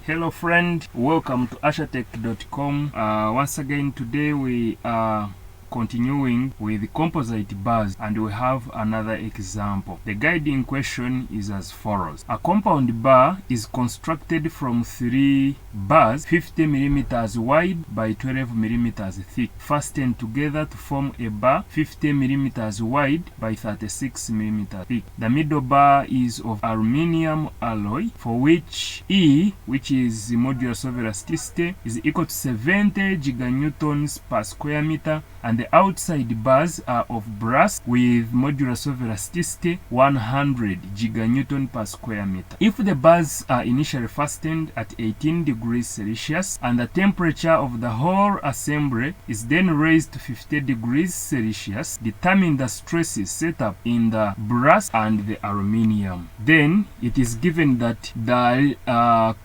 Hello friend, welcome to ashatech.com. Once again today we are continuing with composite bars and we have another example. The guiding question is as follows. A compound bar is constructed from 3 bars 50 millimeters wide by 12 millimeters thick, fastened together to form a bar 50 millimeters wide by 36 millimeters thick. The middle bar is of aluminium alloy, for which E, which is the modulus of elasticity, is equal to 70 giganewtons per square meter, and the outside bars are of brass with modulus of elasticity 100 giganewton per square meter. If the bars are initially fastened at 18 degrees Celsius and the temperature of the whole assembly is then raised to 50 degrees Celsius, determine the stresses set up in the brass and the aluminium. Then it is given that the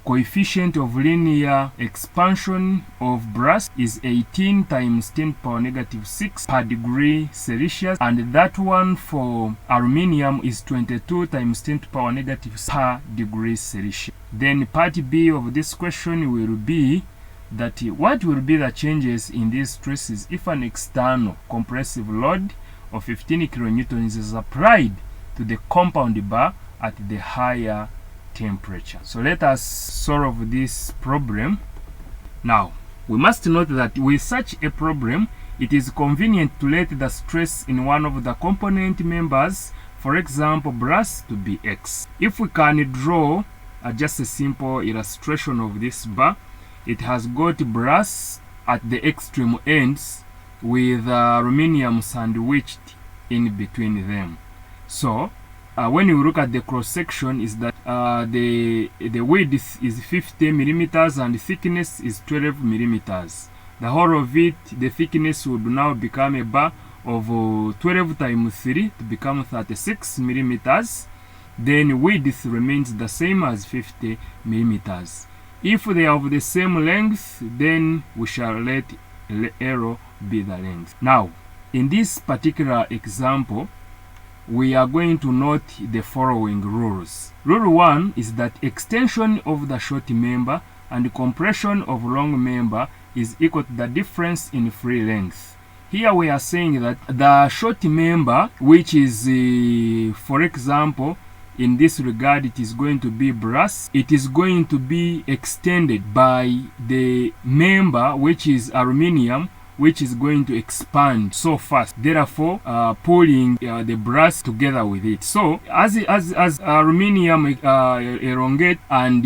coefficient of linear expansion of brass is 18 times 10 power negative 6 per degree Celsius, and that one for aluminium is 22 times 10 to power negative per degree Celsius. Then part B of this question will be that what will be the changes in these stresses if an external compressive load of 15 kilonewtons is applied to the compound bar at the higher temperature. So let us solve this problem. Now, we must note that with such a problem, it is convenient to let the stress in one of the component members, for example brass, to be X. If we can draw just a simple illustration of this bar, it has got brass at the extreme ends with aluminium sandwiched in between them. So when you look at the cross section, is that the width is 50 millimeters and the thickness is 12 millimeters. The whole of it, the thickness would now become a bar of 12 times 3 to become 36 millimeters. Then width remains the same as 50 millimeters. If they are of the same length, then we shall let L be the length. Now, in this particular example, we are going to note the following rules. Rule 1 is that extension of the short member and compression of long member is equal to the difference in free length. Here we are saying that the short member, which is for example in this regard it is going to be brass, it is going to be extended by the member which is aluminium, which is going to expand so fast, therefore pulling the brass together with it. So as aluminium elongate and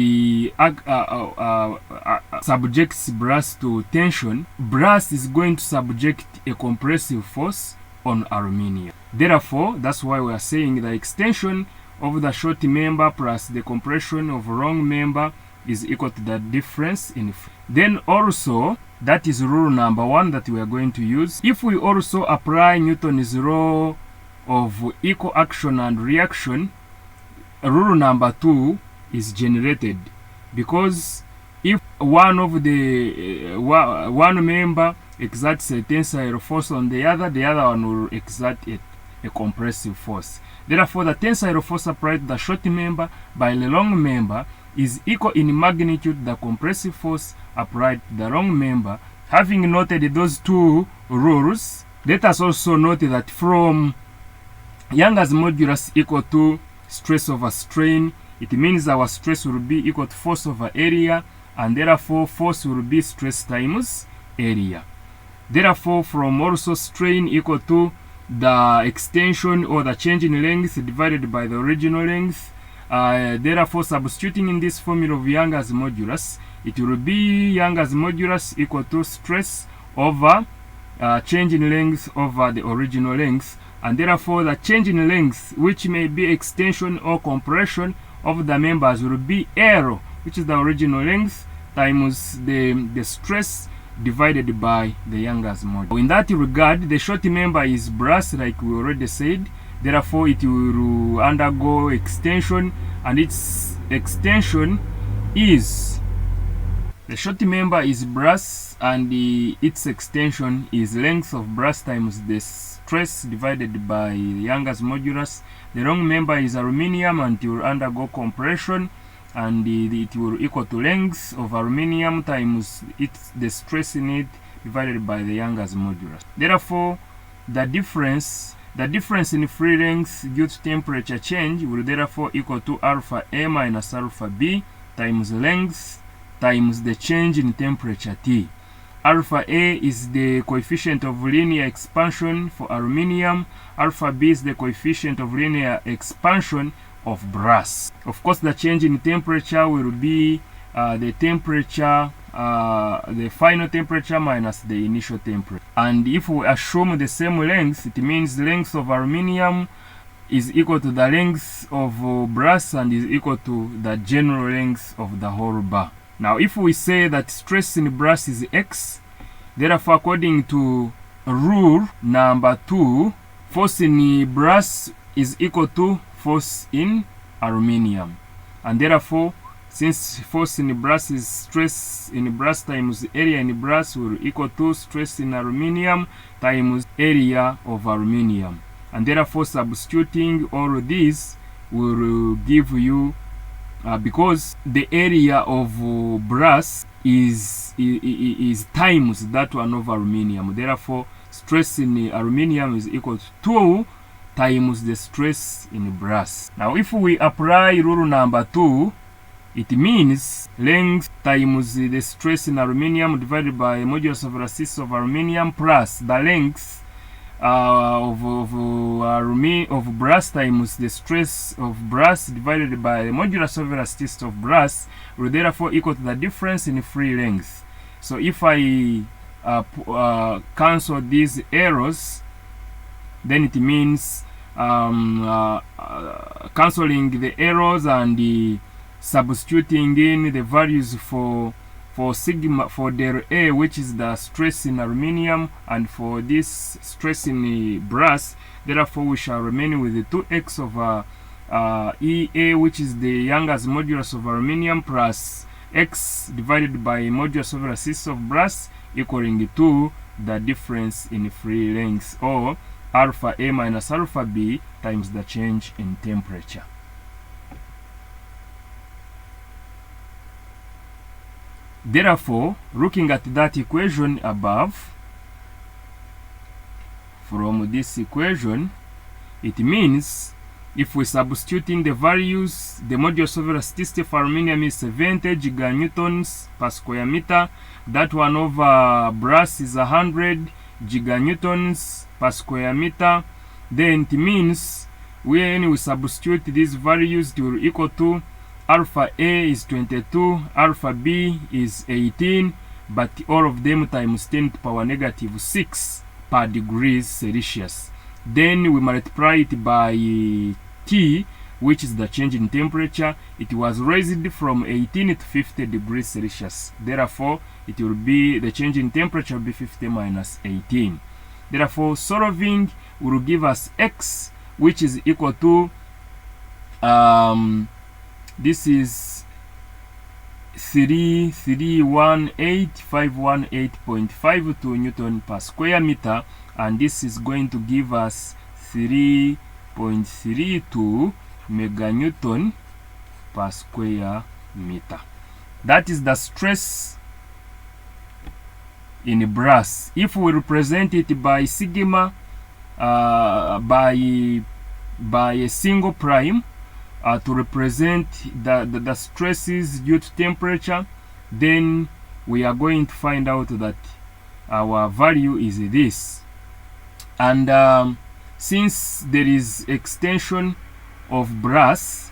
subjects brass to tension, brass is going to subject a compressive force on aluminium. Therefore, that's why we are saying the extension of the short member plus the compression of long member is equal to the difference in. Then also, that is rule number 1 that we are going to use. If we also apply Newton's law of equal action and reaction, rule number 2 is generated, because if one of the one member exerts a tensile force on the other one will exert a compressive force. Therefore, the tensile force applied to the short member by the long member is equal in magnitude to the compressive force applied to the long member. Having noted those 2 rules, let us also note that from Young's modulus equal to stress over strain, it means our stress will be equal to force over area, and therefore force will be stress times area. Therefore, from also strain equal to the extension or the change in length divided by the original length, therefore substituting in this formula of Young's modulus, it will be Young's modulus equal to stress over change in length over the original length, and therefore the change in length, which may be extension or compression of the members, will be L, which is the original length, times the stress divided by the Young's modulus. In that regard, the short member is brass, like we already said. Therefore, it will undergo extension, and its extension is, the short member is brass, and its extension is length of brass times the stress divided by Young's modulus. The long member is aluminium, and it will undergo compression, and it will equal to length of aluminium times the stress in it divided by the Young's modulus. Therefore, the difference in free length due to temperature change will therefore equal to alpha A minus alpha B times length times the change in temperature T. Alpha A is the coefficient of linear expansion for aluminium. Alpha B is the coefficient of linear expansion of brass. Of course, the change in temperature will be the final temperature minus the initial temperature. And if we assume the same length, it means the length of aluminium is equal to the length of brass and is equal to the general length of the whole bar. Now, if we say that stress in brass is X, therefore, according to rule number 2, force in brass is equal to force in aluminium. And therefore, since force in brass is stress in brass times area in brass will equal to stress in aluminium times area of aluminium. And therefore, substituting all of these will give you because the area of brass is times that one of aluminium. Therefore, stress in aluminium is equal to 2 times the stress in brass. Now, if we apply rule number 2, it means length times the stress in aluminium divided by modulus of elasticity of aluminium plus the length of brass times the stress of brass divided by the modulus of elasticity of brass will therefore equal to the difference in free length. So if I cancel these errors, then it means cancelling the errors and substituting in the values for sigma, for del A, which is the stress in aluminium, and for this stress in brass. Therefore, we shall remain with the 2x over EA, which is the Young's modulus of aluminium, plus x divided by modulus of elasticity of brass, equaling to the difference in free length, or alpha A minus alpha B times the change in temperature. Therefore, looking at that equation above, from this equation, it means if we substitute in the values, the modulus of elasticity for aluminium is 70 giganewtons per square meter. That one over brass is 100 giganewtons per square meter. Then it means when we substitute these values, it will equal to alpha A is 22, alpha B is 18, but all of them times 10 to the power negative 6 per degrees Celsius. Then we multiply it by T, which is the change in temperature. It was raised from 18 to 50 degrees Celsius. Therefore, it will be, the change in temperature will be 50 minus 18. Therefore, solving will give us X, which is equal to this is 518.52 Newton per square meter, and this is going to give us 3.32 meganewton per square meter. That is the stress in brass. If we represent it by sigma, by a single prime, to represent the stresses due to temperature, then we are going to find out that our value is this. And since there is extension of brass,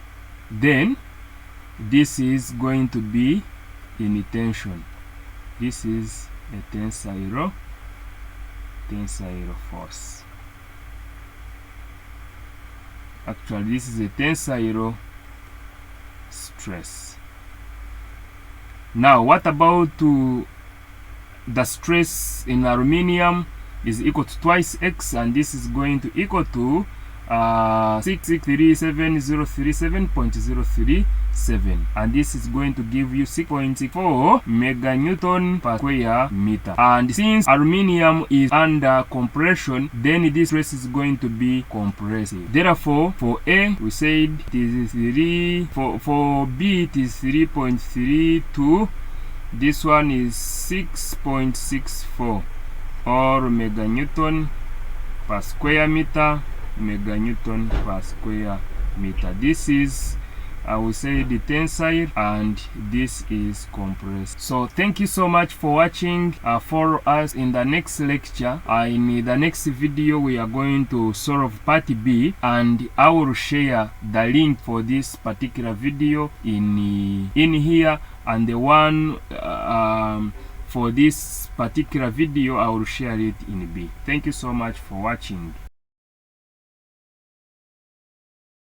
then this is going to be in tension. This is a tensile force. Actually, this is a tensile stress. Now, what about the stress in aluminium is equal to twice X, and this is going to equal to 637,037.03 7, and this is going to give you 6.4 meganewton per square meter. And since aluminium is under compression, then this stress is going to be compressive. Therefore, for A we said it is 3, for B it is 3.32, this one is 6.64 or meganewton per square meter, meganewton per square meter. This is, I will say, the tensile, and this is compressed. So thank you so much for watching. Follow us in the next lecture. In the next video we are going to solve part B, and I will share the link for this particular video in here, and the one for this particular video I will share it in B. Thank you so much for watching.